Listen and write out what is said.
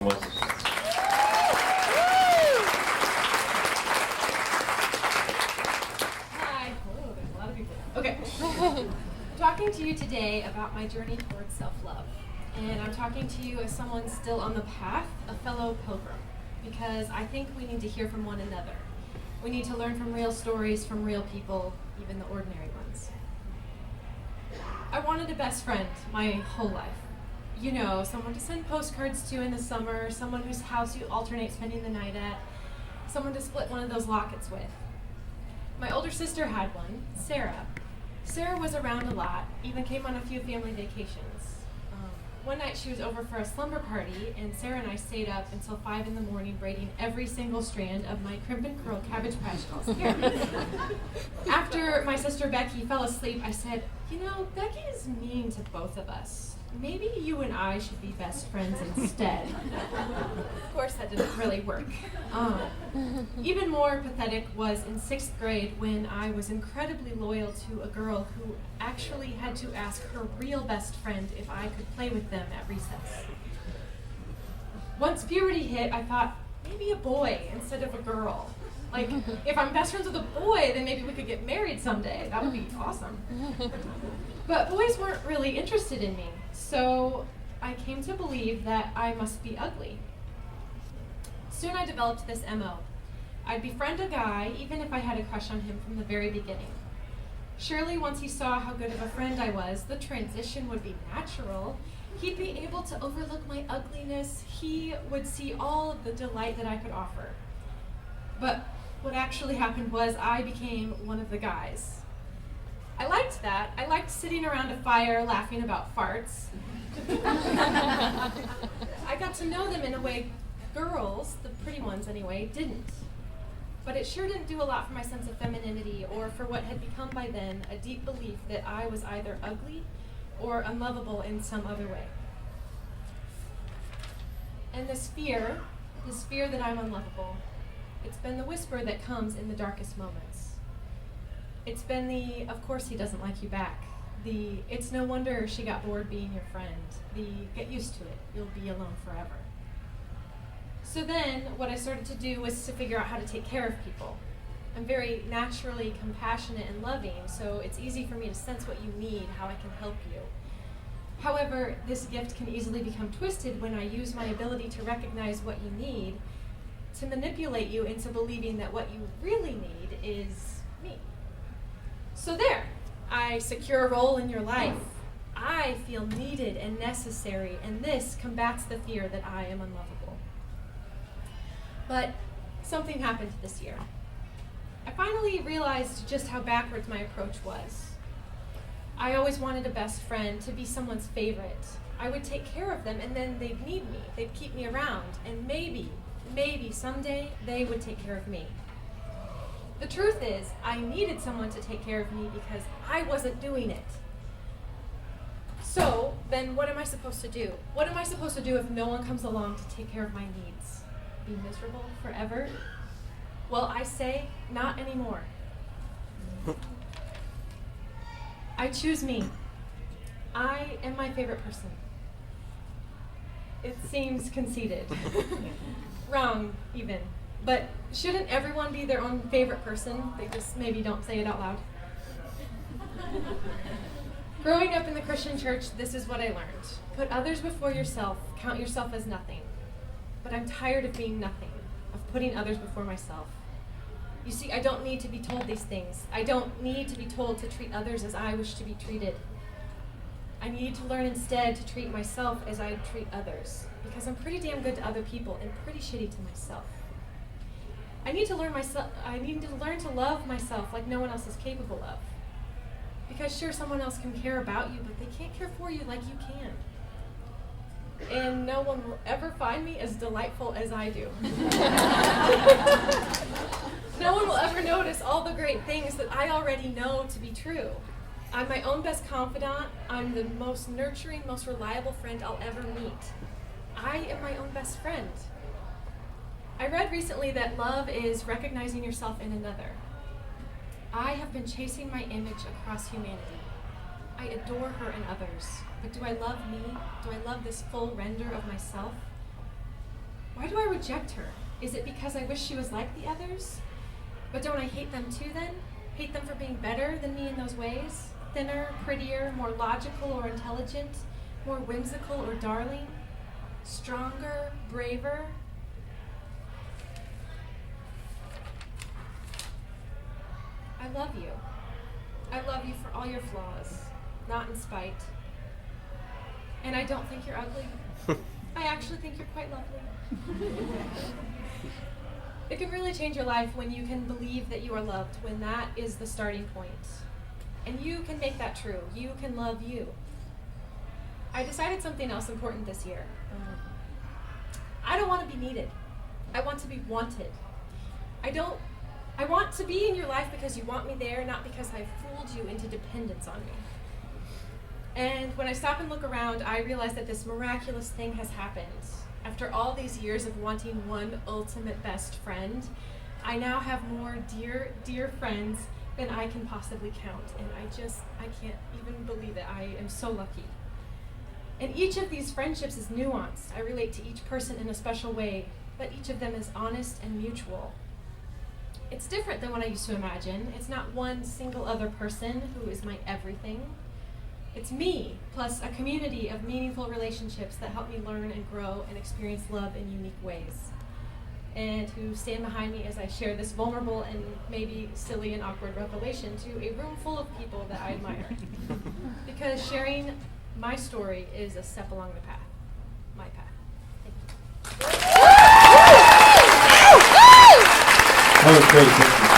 Hi. Hello, there's a lot of people. Okay. I'm talking to you today about my journey towards self-love. And I'm talking to you as someone still on the path, a fellow pilgrim, because I think we need to hear from one another. We need to learn from real stories, from real people, even the ordinary ones. I wanted a best friend my whole life. You know, someone to send postcards to in the summer, someone whose house you alternate spending the night at, someone to split one of those lockets with. My older sister had one, Sarah. Sarah was around a lot, even came on a few family vacations. One night she was over for a slumber party, and Sarah and I stayed up until 5 in the morning braiding every single strand of my crimp and curl Cabbage Patch Dolls hair. After my sister Becky fell asleep, I said, you know, Becky is mean to both of us. Maybe you and I should be best friends instead. Of course, that didn't really work. Even more pathetic was in 6th grade when I was incredibly loyal to a girl who actually had to ask her real best friend if I could play with them at recess. Once puberty hit, I thought, maybe a boy instead of a girl. Like, if I'm best friends with a boy, then maybe we could get married someday. That would be awesome. But boys weren't really interested in me, so I came to believe that I must be ugly. Soon I developed this MO. I'd befriend a guy, even if I had a crush on him from the very beginning. Surely once he saw how good of a friend I was, the transition would be natural. He'd be able to overlook my ugliness. He would see all of the delight that I could offer. But what actually happened was I became one of the guys. I liked that. I liked sitting around a fire laughing about farts. I got to know them in a way girls, the pretty ones anyway, didn't. But it sure didn't do a lot for my sense of femininity or for what had become by then a deep belief that I was either ugly or unlovable in some other way. And this fear that I'm unlovable, it's been the whisper that comes in the darkest moments. It's been the, of course he doesn't like you back. The, it's no wonder she got bored being your friend. The, get used to it, you'll be alone forever. So then, what I started to do was to figure out how to take care of people. I'm very naturally compassionate and loving, so it's easy for me to sense what you need, how I can help you. However, this gift can easily become twisted when I use my ability to recognize what you need to manipulate you into believing that what you really need is me. So there, I secure a role in your life. I feel needed and necessary, and this combats the fear that I am unlovable. But something happened this year. I finally realized just how backwards my approach was. I always wanted a best friend to be someone's favorite. I would take care of them, and then they'd need me. They'd keep me around, and maybe someday they would take care of me. The truth is, I needed someone to take care of me because I wasn't doing it. So, then what am I supposed to do? What am I supposed to do if no one comes along to take care of my needs? Be miserable forever? Well, I say, not anymore. I choose me. I am my favorite person. It seems conceited. Wrong, even. But shouldn't everyone be their own favorite person? They just maybe don't say it out loud. Growing up in the Christian church, this is what I learned. Put others before yourself, count yourself as nothing. But I'm tired of being nothing, of putting others before myself. You see, I don't need to be told these things. I don't need to be told to treat others as I wish to be treated. I need to learn instead to treat myself as I treat others, because I'm pretty damn good to other people and pretty shitty to myself. I need to learn to love myself like no one else is capable of. Because sure, someone else can care about you, but they can't care for you like you can. And no one will ever find me as delightful as I do. No one will ever notice all the great things that I already know to be true. I'm my own best confidant. I'm the most nurturing, most reliable friend I'll ever meet. I am my own best friend. I read recently that love is recognizing yourself in another. I have been chasing my image across humanity. I adore her and others, but do I love me? Do I love this full render of myself? Why do I reject her? Is it because I wish she was like the others? But don't I hate them too then? Hate them for being better than me in those ways? Thinner, prettier, more logical or intelligent, more whimsical or darling? Stronger, braver? I love you. I love you for all your flaws, not in spite. And I don't think you're ugly. I actually think you're quite lovely. It can really change your life when you can believe that you are loved, when that is the starting point. And you can make that true. You can love you. I decided something else important this year. I don't want to be needed. I want to be wanted. I want to be in your life because you want me there, not because I've fooled you into dependence on me. And when I stop and look around, I realize that this miraculous thing has happened. After all these years of wanting one ultimate best friend, I now have more dear, dear friends than I can possibly count. And I can't even believe it. I am so lucky. And each of these friendships is nuanced. I relate to each person in a special way, but each of them is honest and mutual. It's different than what I used to imagine. It's not one single other person who is my everything. It's me, plus a community of meaningful relationships that help me learn and grow and experience love in unique ways, and who stand behind me as I share this vulnerable and maybe silly and awkward revelation to a room full of people that I admire. Because sharing my story is a step along the path, my path. Thank you. That was great.